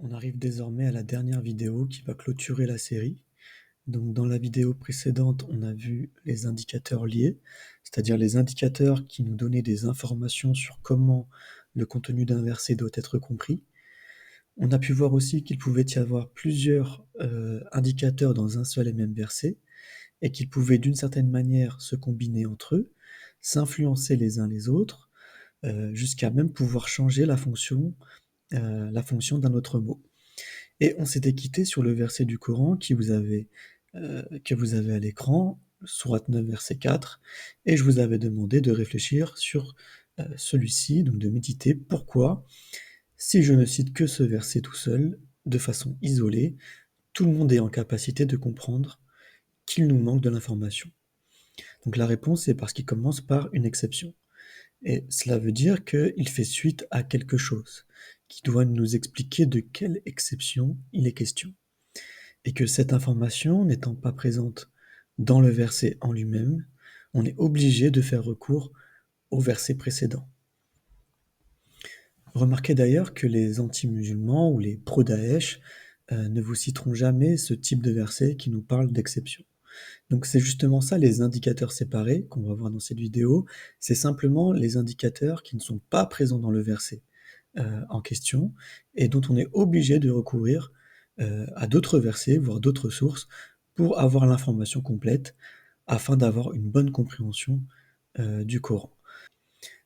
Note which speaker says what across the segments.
Speaker 1: On arrive désormais à la dernière vidéo qui va clôturer la série. Donc dans la vidéo précédente, on a vu les indicateurs liés, c'est-à-dire les indicateurs qui nous donnaient des informations sur comment le contenu d'un verset doit être compris. On a pu voir aussi qu'il pouvait y avoir plusieurs indicateurs dans un seul et même verset, et qu'ils pouvaient d'une certaine manière se combiner entre eux, s'influencer les uns les autres, jusqu'à même pouvoir changer la fonction d'un autre mot. Et on s'était quitté sur le verset du Coran que vous avez à l'écran, sourate 9, verset 4, et je vous avais demandé de réfléchir sur celui-ci, donc de méditer pourquoi, si je ne cite que ce verset tout seul, de façon isolée, tout le monde est en capacité de comprendre qu'il nous manque de l'information. Donc la réponse est parce qu'il commence par une exception. Et cela veut dire qu'il fait suite à quelque chose, qui doit nous expliquer de quelle exception il est question. Et que cette information n'étant pas présente dans le verset en lui-même, on est obligé de faire recours au verset précédent. Remarquez d'ailleurs que les anti-musulmans ou les pro-Daesh ne vous citeront jamais ce type de verset qui nous parle d'exception. Donc c'est justement ça les indicateurs séparés qu'on va voir dans cette vidéo, c'est simplement les indicateurs qui ne sont pas présents dans le verset en question et dont on est obligé de recourir à d'autres versets, voire d'autres sources, pour avoir l'information complète, afin d'avoir une bonne compréhension du Coran.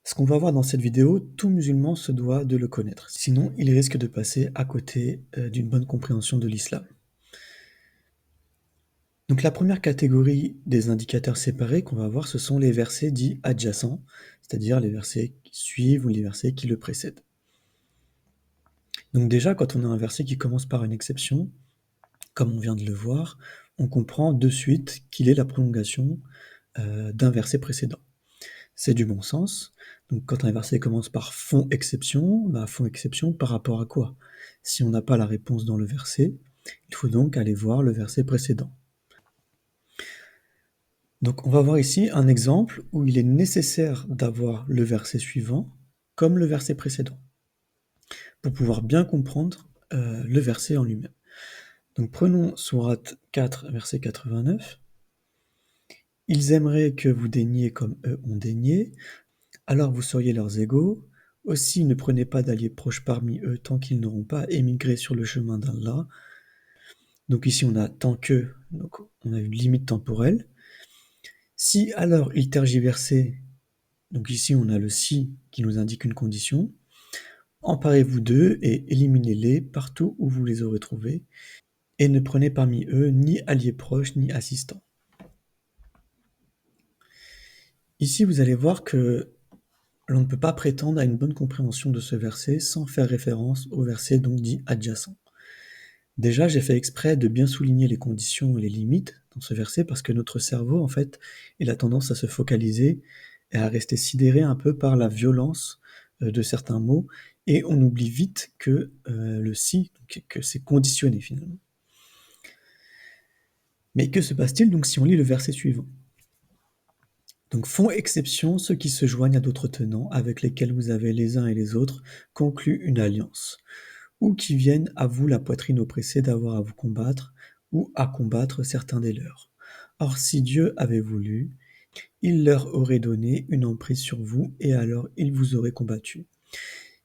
Speaker 1: Ce qu'on va voir dans cette vidéo, tout musulman se doit de le connaître, sinon il risque de passer à côté d'une bonne compréhension de l'islam. Donc la première catégorie des indicateurs séparés qu'on va voir, ce sont les versets dits adjacents, c'est-à-dire les versets qui suivent ou les versets qui le précèdent. Donc déjà, quand on a un verset qui commence par une exception, comme on vient de le voir, on comprend de suite qu'il est la prolongation d'un verset précédent. C'est du bon sens. Donc quand un verset commence par font exception par rapport à quoi? Si on n'a pas la réponse dans le verset, il faut donc aller voir le verset précédent. Donc on va voir ici un exemple où il est nécessaire d'avoir le verset suivant comme le verset précédent pour pouvoir bien comprendre le verset en lui-même. Donc prenons sourate 4, verset 89. Ils aimeraient que vous daigniez comme eux ont daigné, alors vous seriez leurs égaux. Aussi ne prenez pas d'alliés proches parmi eux tant qu'ils n'auront pas émigré sur le chemin d'Allah. Donc ici on a tant que, donc on a une limite temporelle. Si alors ils tergiversaient, donc ici on a le si qui nous indique une condition, emparez-vous d'eux et éliminez-les partout où vous les aurez trouvés, et ne prenez parmi eux ni alliés proches ni assistants. Ici vous allez voir que l'on ne peut pas prétendre à une bonne compréhension de ce verset sans faire référence au verset donc dit adjacent. Déjà, j'ai fait exprès de bien souligner les conditions et les limites dans ce verset parce que notre cerveau, en fait, il a tendance à se focaliser et à rester sidéré un peu par la violence de certains mots et on oublie vite que le si, que c'est conditionné finalement. Mais que se passe-t-il donc si on lit le verset suivant? Donc font exception ceux qui se joignent à d'autres tenants avec lesquels vous avez les uns et les autres conclu une alliance, ou qui viennent à vous la poitrine oppressée d'avoir à vous combattre, ou à combattre certains des leurs. Or si Dieu avait voulu, il leur aurait donné une emprise sur vous, et alors ils vous auraient combattu.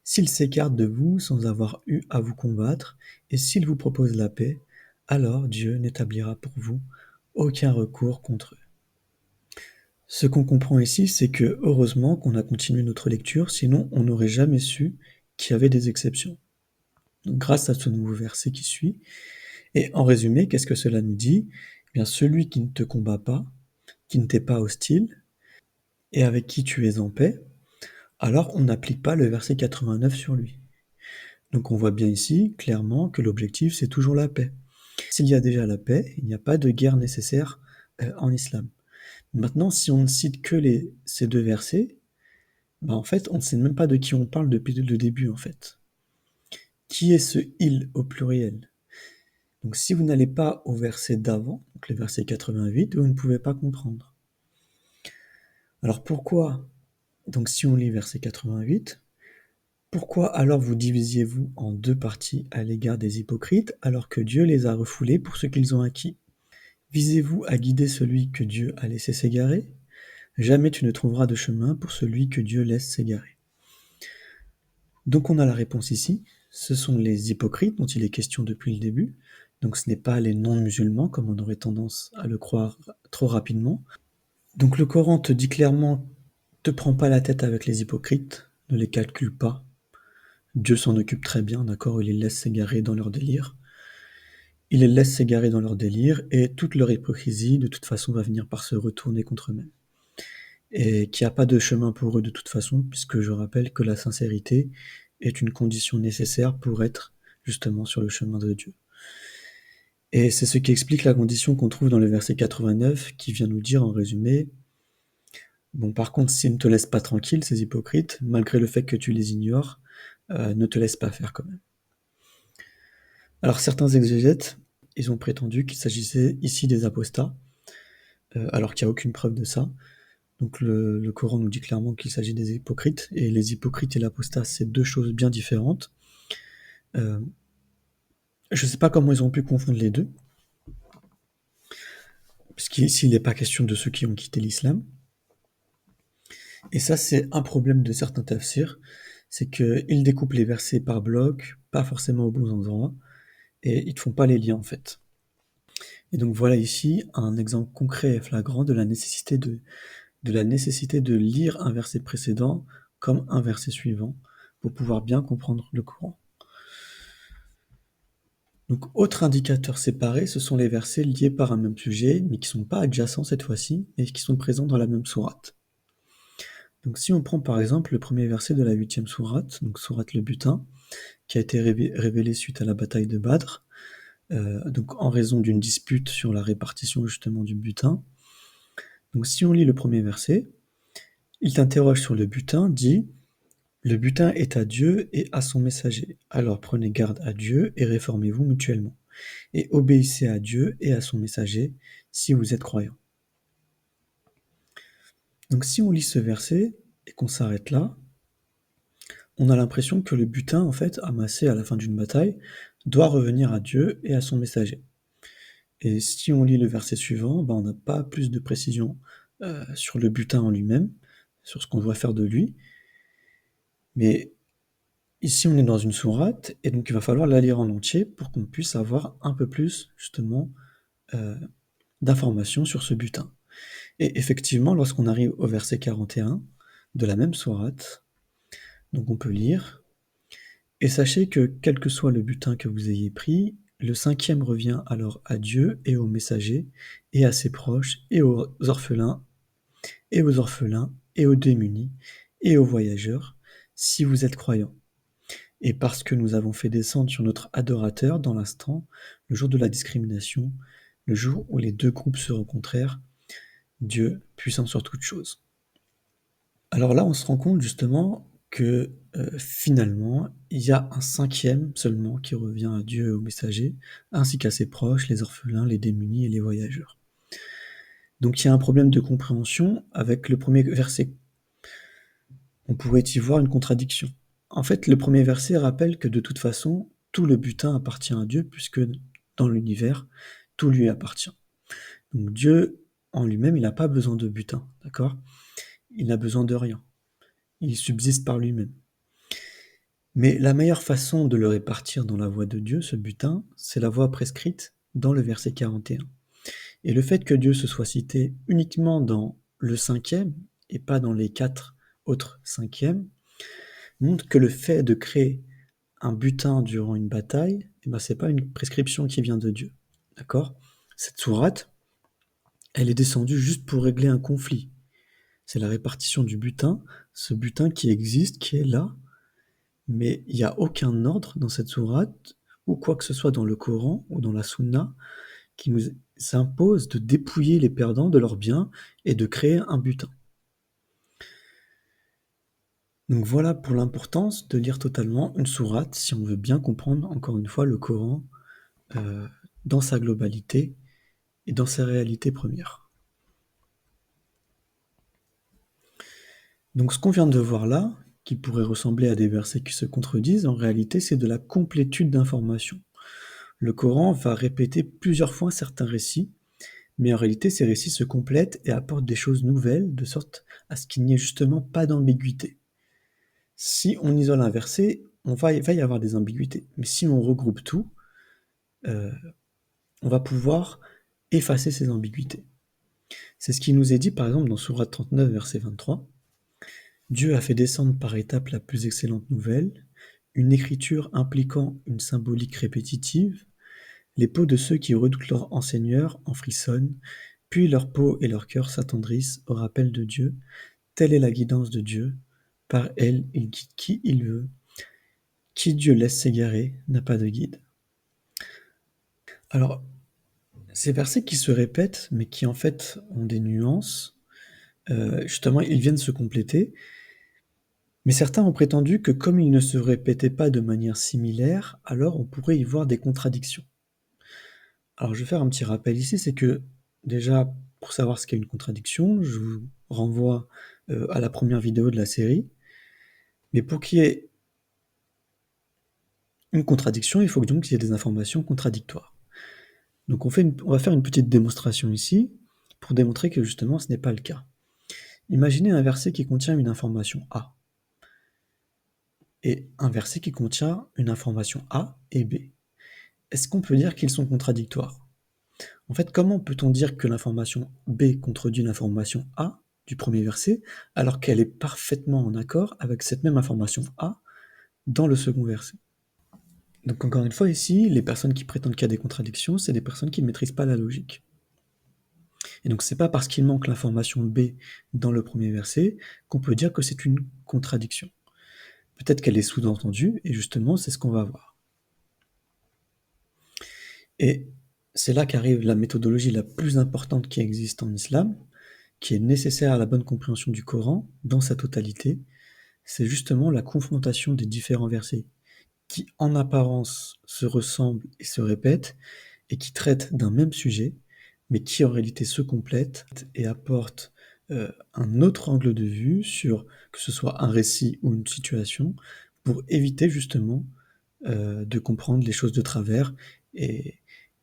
Speaker 1: S'ils s'écartent de vous sans avoir eu à vous combattre, et s'ils vous proposent la paix, alors Dieu n'établira pour vous aucun recours contre eux. Ce qu'on comprend ici, c'est que heureusement qu'on a continué notre lecture, sinon on n'aurait jamais su qu'il y avait des exceptions. Donc, grâce à ce nouveau verset qui suit, et en résumé, qu'est-ce que cela nous dit? Eh bien, celui qui ne te combat pas, qui ne t'est pas hostile, et avec qui tu es en paix, alors on n'applique pas le verset 89 sur lui. Donc on voit bien ici, clairement, que l'objectif c'est toujours la paix. S'il y a déjà la paix, il n'y a pas de guerre nécessaire en islam. Maintenant, si on ne cite que ces deux versets, en fait, on ne sait même pas de qui on parle depuis le début, en fait. Qui est ce il au pluriel? Donc si vous n'allez pas au verset d'avant, donc le verset 88, vous ne pouvez pas comprendre. Alors pourquoi? Donc si on lit verset 88, Pourquoi alors vous divisiez-vous en deux parties à l'égard des hypocrites, alors que Dieu les a refoulés pour ce qu'ils ont acquis? Visez-vous à guider celui que Dieu a laissé s'égarer? Jamais tu ne trouveras de chemin pour celui que Dieu laisse s'égarer. Donc on a la réponse ici, ce sont les hypocrites dont il est question depuis le début, donc ce n'est pas les non-musulmans comme on aurait tendance à le croire trop rapidement. Donc le Coran te dit clairement, te prends pas la tête avec les hypocrites, ne les calcule pas, Dieu s'en occupe très bien, d'accord, il les laisse s'égarer dans leur délire. Il les laisse s'égarer dans leur délire, et toute leur hypocrisie, de toute façon, va finir par se retourner contre eux-mêmes. Et qu'il n'y a pas de chemin pour eux de toute façon, puisque je rappelle que la sincérité est une condition nécessaire pour être justement sur le chemin de Dieu. Et c'est ce qui explique la condition qu'on trouve dans le verset 89, qui vient nous dire en résumé, bon par contre s'ils ne te laissent pas tranquille, ces hypocrites, malgré le fait que tu les ignores, ne te laisse pas faire quand même. Alors certains exégètes, ils ont prétendu qu'il s'agissait ici des apostats, alors qu'il n'y a aucune preuve de ça. Donc le Coran nous dit clairement qu'il s'agit des hypocrites, et les hypocrites et l'apostat, c'est deux choses bien différentes. Je ne sais pas comment ils ont pu confondre les deux, puisqu'ici il n'est pas question de ceux qui ont quitté l'islam. Et ça, c'est un problème de certains tafsirs, c'est qu'ils découpent les versets par blocs, pas forcément aux bons endroits, et ils ne font pas les liens en fait. Et donc voilà ici un exemple concret et flagrant de la nécessité de lire un verset précédent comme un verset suivant pour pouvoir bien comprendre le Coran. Donc autre indicateur séparé, ce sont les versets liés par un même sujet, mais qui ne sont pas adjacents cette fois-ci, et qui sont présents dans la même sourate. Donc si on prend par exemple le premier verset de la 8e sourate, donc sourate le butin, qui a été révélé suite à la bataille de Badr, donc en raison d'une dispute sur la répartition justement du butin. Donc si on lit le premier verset, il t'interroge sur le butin, dit « Le butin est à Dieu et à son messager, alors prenez garde à Dieu et réformez-vous mutuellement, et obéissez à Dieu et à son messager si vous êtes croyants. » Donc si on lit ce verset et qu'on s'arrête là, on a l'impression que le butin, en fait, amassé à la fin d'une bataille, doit revenir à Dieu et à son messager. Et si on lit le verset suivant, on n'a pas plus de précision sur le butin en lui-même, sur ce qu'on doit faire de lui. Mais ici, on est dans une sourate, et donc il va falloir la lire en entier pour qu'on puisse avoir un peu plus, justement, d'informations sur ce butin. Et effectivement, lorsqu'on arrive au verset 41 de la même sourate, donc on peut lire « Et sachez que, quel que soit le butin que vous ayez pris, le cinquième revient alors à Dieu et aux messagers, et à ses proches, et aux orphelins, et aux démunis, et aux voyageurs, si vous êtes croyants. Et parce que nous avons fait descendre sur notre adorateur dans l'instant, le jour de la discrimination, le jour où les deux groupes se rencontrèrent, Dieu, puissant sur toutes choses. » Alors là, on se rend compte justement que finalement, il y a un cinquième seulement qui revient à Dieu et aux messagers, ainsi qu'à ses proches, les orphelins, les démunis et les voyageurs. Donc il y a un problème de compréhension avec le premier verset. On pourrait y voir une contradiction. En fait, le premier verset rappelle que de toute façon, tout le butin appartient à Dieu, puisque dans l'univers, tout lui appartient. Donc Dieu, en lui-même, il n'a pas besoin de butin, d'accord ? Il n'a besoin de rien. Il subsiste par lui-même. Mais la meilleure façon de le répartir dans la voie de Dieu, ce butin, c'est la voie prescrite dans le verset 41. Et le fait que Dieu se soit cité uniquement dans le cinquième, et pas dans les 4 autres cinquièmes, montre que le fait de créer un butin durant une bataille, c'est pas une prescription qui vient de Dieu. D'accord ? Cette sourate, elle est descendue juste pour régler un conflit. C'est la répartition du butin, ce butin qui existe, qui est là, mais il n'y a aucun ordre dans cette sourate, ou quoi que ce soit dans le Coran ou dans la Sunna, qui nous impose de dépouiller les perdants de leurs biens et de créer un butin. Donc voilà pour l'importance de lire totalement une sourate si on veut bien comprendre, encore une fois, le Coran dans sa globalité et dans ses réalités premières. Donc ce qu'on vient de voir là, qui pourraient ressembler à des versets qui se contredisent, en réalité, c'est de la complétude d'informations. Le Coran va répéter plusieurs fois certains récits, mais en réalité, ces récits se complètent et apportent des choses nouvelles, de sorte à ce qu'il n'y ait justement pas d'ambiguïté. Si on isole un verset, il va y avoir des ambiguïtés, mais si on regroupe tout, euh, on va pouvoir effacer ces ambiguïtés. C'est ce qui nous est dit par exemple dans Sourate 39, verset 23. Dieu a fait descendre par étapes la plus excellente nouvelle, une écriture impliquant une symbolique répétitive. Les peaux de ceux qui redoutent leur enseigneur en frissonnent, puis leur peau et leur cœur s'attendrissent au rappel de Dieu. Telle est la guidance de Dieu. Par elle, il guide qui il veut. Qui Dieu laisse s'égarer n'a pas de guide. Alors, ces versets qui se répètent, mais qui en fait ont des nuances, justement, ils viennent se compléter. Mais certains ont prétendu que comme ils ne se répétaient pas de manière similaire, alors on pourrait y voir des contradictions. Alors je vais faire un petit rappel ici, c'est que déjà, pour savoir ce qu'est une contradiction, je vous renvoie à la première vidéo de la série. Mais pour qu'il y ait une contradiction, il faut donc qu'il y ait des informations contradictoires. Donc on va faire une petite démonstration ici pour démontrer que justement ce n'est pas le cas. Imaginez un verset qui contient une information A et un verset qui contient une information A et B. Est-ce qu'on peut dire qu'ils sont contradictoires? En fait, comment peut-on dire que l'information B contredit l'information A du premier verset, alors qu'elle est parfaitement en accord avec cette même information A dans le second verset? Donc encore une fois ici, les personnes qui prétendent qu'il y a des contradictions, c'est des personnes qui ne maîtrisent pas la logique. Et donc c'est pas parce qu'il manque l'information B dans le premier verset qu'on peut dire que c'est une contradiction. Peut-être qu'elle est sous-entendue, et justement c'est ce qu'on va voir. Et c'est là qu'arrive la méthodologie la plus importante qui existe en islam, qui est nécessaire à la bonne compréhension du Coran dans sa totalité, c'est justement la confrontation des différents versets qui en apparence se ressemblent et se répètent et qui traitent d'un même sujet, mais qui en réalité se complètent et apportent un autre angle de vue sur que ce soit un récit ou une situation pour éviter justement de comprendre les choses de travers et,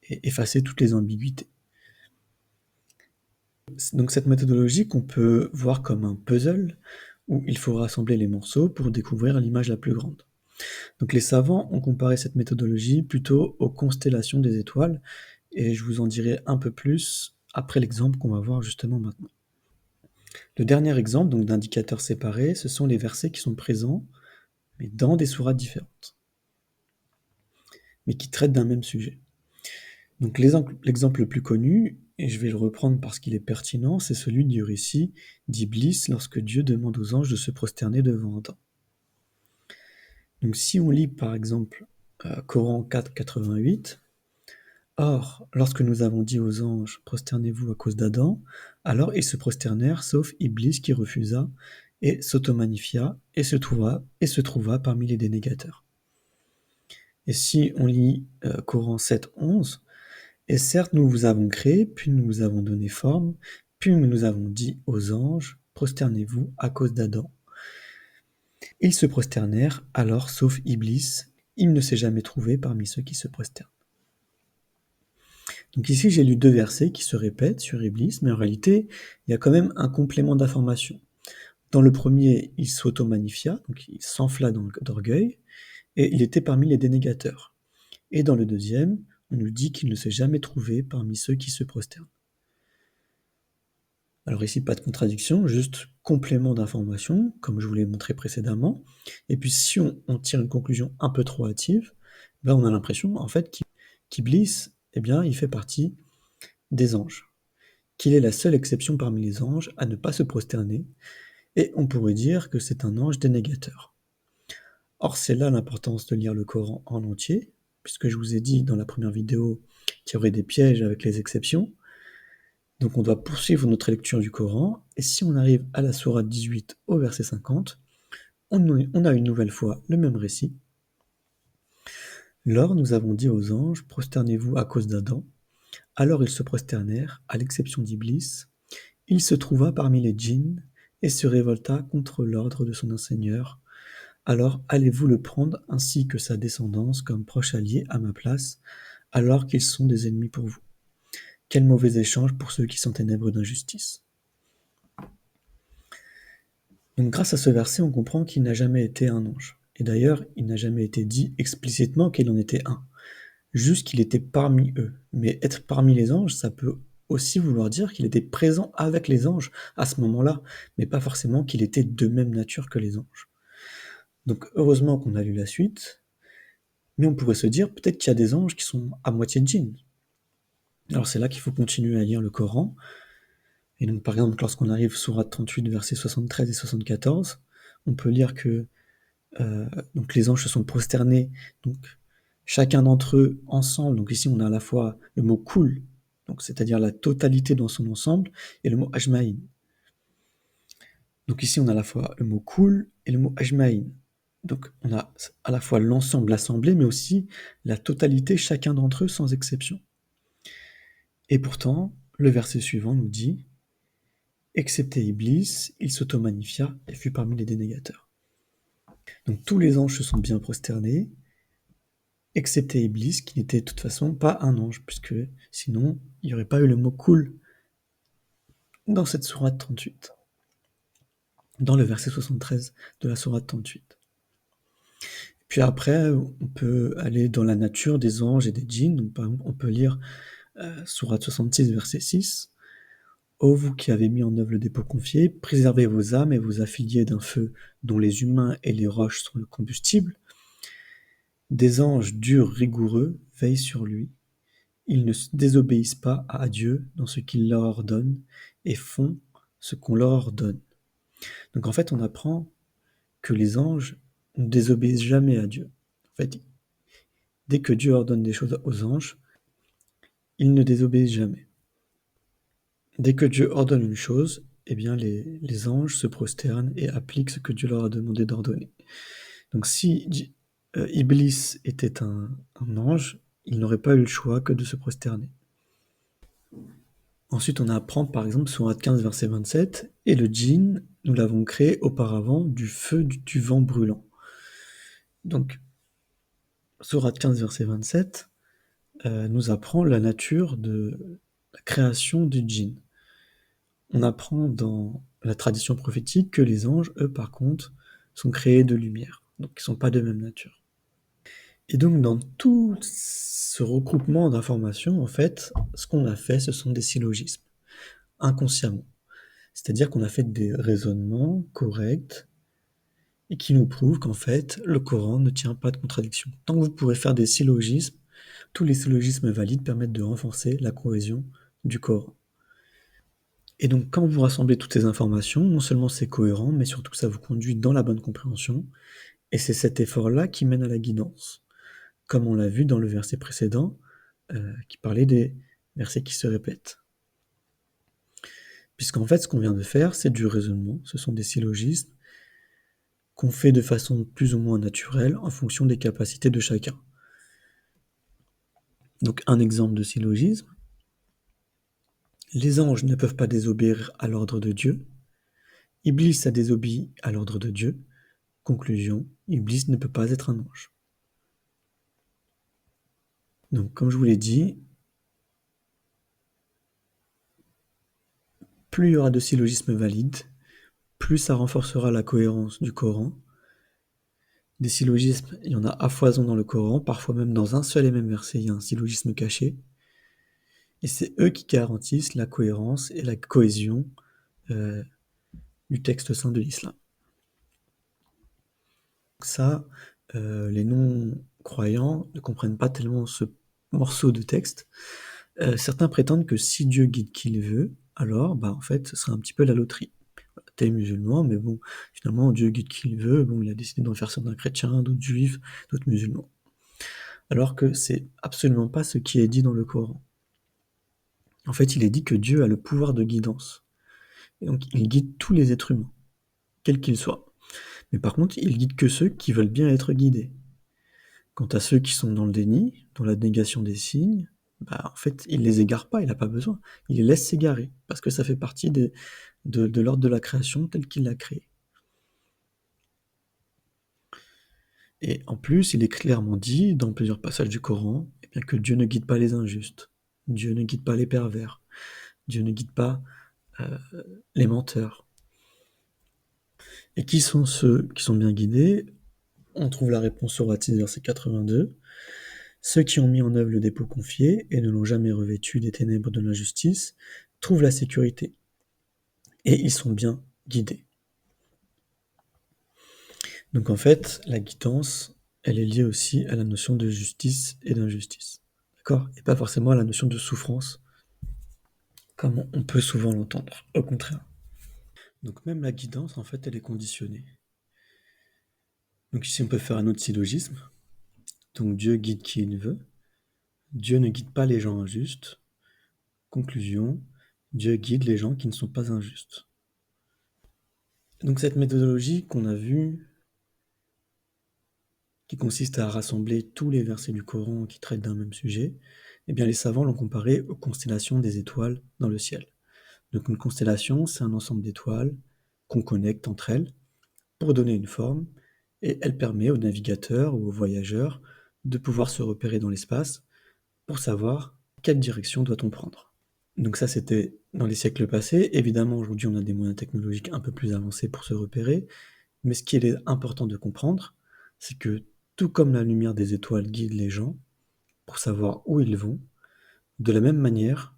Speaker 1: et effacer toutes les ambiguïtés. Donc cette méthodologie qu'on peut voir comme un puzzle où il faut rassembler les morceaux pour découvrir l'image la plus grande. Donc les savants ont comparé cette méthodologie plutôt aux constellations des étoiles et je vous en dirai un peu plus après l'exemple qu'on va voir justement maintenant. Le dernier exemple donc d'indicateurs séparés, ce sont les versets qui sont présents mais dans des sourates différentes, mais qui traitent d'un même sujet. Donc l'exemple le plus connu, et je vais le reprendre parce qu'il est pertinent, c'est celui du récit d'Iblis lorsque Dieu demande aux anges de se prosterner devant Adam. Donc si on lit par exemple Coran 4, 88, « Or, lorsque nous avons dit aux anges « Prosternez-vous à cause d'Adam », alors ils se prosternèrent, sauf Iblis qui refusa et s'automagnifia et se trouva parmi les dénégateurs. » Et si on lit Coran 7, 11, « Et certes, nous vous avons créé, puis nous vous avons donné forme, puis nous avons dit aux anges « Prosternez-vous à cause d'Adam ». Ils se prosternèrent, alors sauf Iblis, il ne s'est jamais trouvé parmi ceux qui se prosternent. Donc ici, j'ai lu deux versets qui se répètent sur Iblis, mais en réalité, il y a quand même un complément d'information. Dans le premier, il s'auto-magnifia, donc il s'enfla d'orgueil, et il était parmi les dénégateurs. Et dans le deuxième, on nous dit qu'il ne s'est jamais trouvé parmi ceux qui se prosternent. Alors ici, pas de contradiction, juste complément d'information, comme je vous l'ai montré précédemment. Et puis si on tire une conclusion un peu trop hâtive, ben on a l'impression en fait qu'Iblis, eh bien, il fait partie des anges, qu'il est la seule exception parmi les anges à ne pas se prosterner, et on pourrait dire que c'est un ange dénégateur. Or c'est là l'importance de lire le Coran en entier, puisque je vous ai dit dans la première vidéo qu'il y aurait des pièges avec les exceptions. Donc on doit poursuivre notre lecture du Coran, et si on arrive à la sourate 18 au verset 50, on a une nouvelle fois le même récit. Lors nous avons dit aux anges, prosternez-vous à cause d'Adam. Alors ils se prosternèrent, à l'exception d'Iblis. Il se trouva parmi les djinns et se révolta contre l'ordre de son enseigneur. alors allez-vous le prendre ainsi que sa descendance comme proche allié à ma place, alors qu'ils sont des ennemis pour vous? Quel mauvais échange pour ceux qui sont ténèbres d'injustice. Donc grâce à ce verset, on comprend qu'il n'a jamais été un ange. Et d'ailleurs, il n'a jamais été dit explicitement qu'il en était un. Juste qu'il était parmi eux. Mais être parmi les anges, ça peut aussi vouloir dire qu'il était présent avec les anges à ce moment-là, mais pas forcément qu'il était de même nature que les anges. Donc heureusement qu'on a lu la suite, mais on pourrait se dire peut-être qu'il y a des anges qui sont à moitié djinns. Alors c'est là qu'il faut continuer à lire le Coran. Et donc par exemple, lorsqu'on arrive sourate 38, versets 73 et 74, on peut lire que donc les anges se sont prosternés, donc chacun d'entre eux ensemble. Donc ici on a à la fois le mot kul, donc c'est-à-dire la totalité dans son ensemble, et le mot ajmaïn. Donc ici on a à la fois le mot kul et le mot ajmaïn. Donc on a à la fois l'ensemble, l'assemblée, mais aussi la totalité, chacun d'entre eux sans exception. Et pourtant, le verset suivant nous dit « Excepté Iblis, il s'auto-magnifia et fut parmi les dénégateurs. » Donc tous les anges se sont bien prosternés, excepté Iblis, qui n'était de toute façon pas un ange, puisque sinon, il n'y aurait pas eu le mot cool dans cette sourate 38, dans le verset 73 de la sourate 38. Puis après, on peut aller dans la nature des anges et des djinns. Donc, par exemple, on peut lire sourate 66, verset 6. Ô vous qui avez mis en œuvre le dépôt confié, préservez vos âmes et vous affiliez d'un feu dont les humains et les roches sont le combustible. Des anges durs, rigoureux, veillent sur lui. Ils ne désobéissent pas à Dieu dans ce qu'il leur ordonne et font ce qu'on leur ordonne. Donc en fait, on apprend que les anges ne désobéissent jamais à Dieu. En fait, dès que Dieu ordonne des choses aux anges, ils ne désobéissent jamais. Dès que Dieu ordonne une chose, eh bien les anges se prosternent et appliquent ce que Dieu leur a demandé d'ordonner. Donc si Iblis était un ange, il n'aurait pas eu le choix que de se prosterner. Ensuite, on apprend par exemple sourate 15, verset 27, « Et le djinn, nous l'avons créé auparavant du feu du vent brûlant. » Donc, sourate 15, verset 27, nous apprend la nature de la création du djinn. On apprend dans la tradition prophétique que les anges, eux, par contre, sont créés de lumière, donc ils ne sont pas de même nature. Et donc, dans tout ce regroupement d'informations, en fait, ce qu'on a fait, ce sont des syllogismes, inconsciemment. C'est-à-dire qu'on a fait des raisonnements corrects et qui nous prouvent qu'en fait, le Coran ne tient pas de contradiction. Tant que vous pourrez faire des syllogismes, tous les syllogismes valides permettent de renforcer la cohésion du Coran. Et donc, quand vous rassemblez toutes ces informations, non seulement c'est cohérent, mais surtout ça vous conduit dans la bonne compréhension, et c'est cet effort-là qui mène à la guidance, comme on l'a vu dans le verset précédent, qui parlait des versets qui se répètent. Puisqu'en fait, ce qu'on vient de faire, c'est du raisonnement, ce sont des syllogismes qu'on fait de façon plus ou moins naturelle en fonction des capacités de chacun. Donc un exemple de syllogisme, les anges ne peuvent pas désobéir à l'ordre de Dieu, Iblis a désobéi à l'ordre de Dieu, conclusion, Iblis ne peut pas être un ange. Donc comme je vous l'ai dit, plus il y aura de syllogismes valides, plus ça renforcera la cohérence du Coran. Des syllogismes, il y en a à foison dans le Coran, parfois même dans un seul et même verset, il y a un syllogisme caché. Et c'est eux qui garantissent la cohérence et la cohésion du texte saint de l'islam. Ça, les non-croyants ne comprennent pas tellement ce morceau de texte. Certains prétendent que si Dieu guide qui il veut, alors en fait ce serait un petit peu la loterie. T'es musulman, mais bon, finalement Dieu guide qui il veut, bon, il a décidé d'en faire certains chrétiens, d'autres juifs, d'autres musulmans. Alors que c'est absolument pas ce qui est dit dans le Coran. En fait, il est dit que Dieu a le pouvoir de guidance. Et donc il guide tous les êtres humains, quels qu'ils soient. Mais par contre, il guide que ceux qui veulent bien être guidés. Quant à ceux qui sont dans le déni, dans la négation des signes, en fait, il les égare pas, il n'a pas besoin. Il les laisse s'égarer, parce que ça fait partie de l'ordre de la création tel qu'il l'a créé. Et en plus, il est clairement dit dans plusieurs passages du Coran, eh bien, que Dieu ne guide pas les injustes, Dieu ne guide pas les pervers, Dieu ne guide pas euh, les menteurs. Et qui sont ceux qui sont bien guidés? On trouve la réponse sur Matthieu verset 82. Ceux qui ont mis en œuvre le dépôt confié et ne l'ont jamais revêtu des ténèbres de l'injustice trouvent la sécurité. Et ils sont bien guidés. Donc en fait, la guidance, elle est liée aussi à la notion de justice et d'injustice. D'accord? Et pas forcément à la notion de souffrance, comme on peut souvent l'entendre. Au contraire. Donc même la guidance, en fait, elle est conditionnée. Donc ici, on peut faire un autre syllogisme. Donc Dieu guide qui il veut. Dieu ne guide pas les gens injustes. Conclusion, Dieu guide les gens qui ne sont pas injustes. Donc cette méthodologie qu'on a vue, qui consiste à rassembler tous les versets du Coran qui traitent d'un même sujet, eh bien les savants l'ont comparé aux constellations des étoiles dans le ciel. Donc une constellation, c'est un ensemble d'étoiles qu'on connecte entre elles pour donner une forme, et elle permet aux navigateurs ou aux voyageurs de pouvoir se repérer dans l'espace pour savoir quelle direction doit-on prendre. Donc ça, c'était dans les siècles passés. Évidemment, aujourd'hui, on a des moyens technologiques un peu plus avancés pour se repérer, mais ce qui est important de comprendre, c'est que tout comme la lumière des étoiles guide les gens pour savoir où ils vont, de la même manière,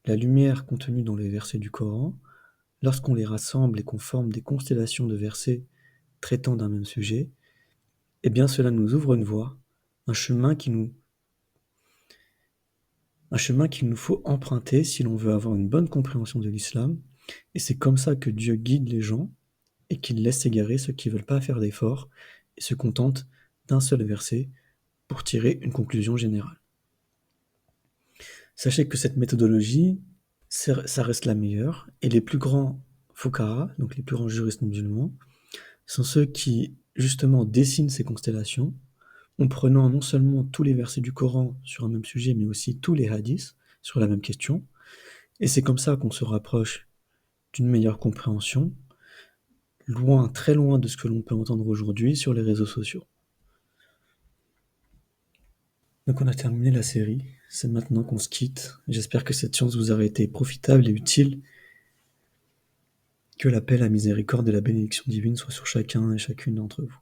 Speaker 1: la lumière contenue dans les versets du Coran, lorsqu'on les rassemble et qu'on forme des constellations de versets traitant d'un même sujet, eh bien cela nous ouvre une voie, un chemin qu'il nous faut emprunter si l'on veut avoir une bonne compréhension de l'islam, et c'est comme ça que Dieu guide les gens et qu'il laisse s'égarer ceux qui ne veulent pas faire d'efforts et se contentent d'un seul verset pour tirer une conclusion générale. Sachez que cette méthodologie, ça reste la meilleure, et les plus grands fuqaha, donc les plus grands juristes musulmans, sont ceux qui justement dessinent ces constellations en prenant non seulement tous les versets du Coran sur un même sujet, mais aussi tous les hadiths sur la même question, et c'est comme ça qu'on se rapproche d'une meilleure compréhension, loin, très loin de ce que l'on peut entendre aujourd'hui sur les réseaux sociaux. Donc on a terminé la série, c'est maintenant qu'on se quitte. J'espère que cette science vous aura été profitable et utile, que la paix, la miséricorde et la bénédiction divine soient sur chacun et chacune d'entre vous.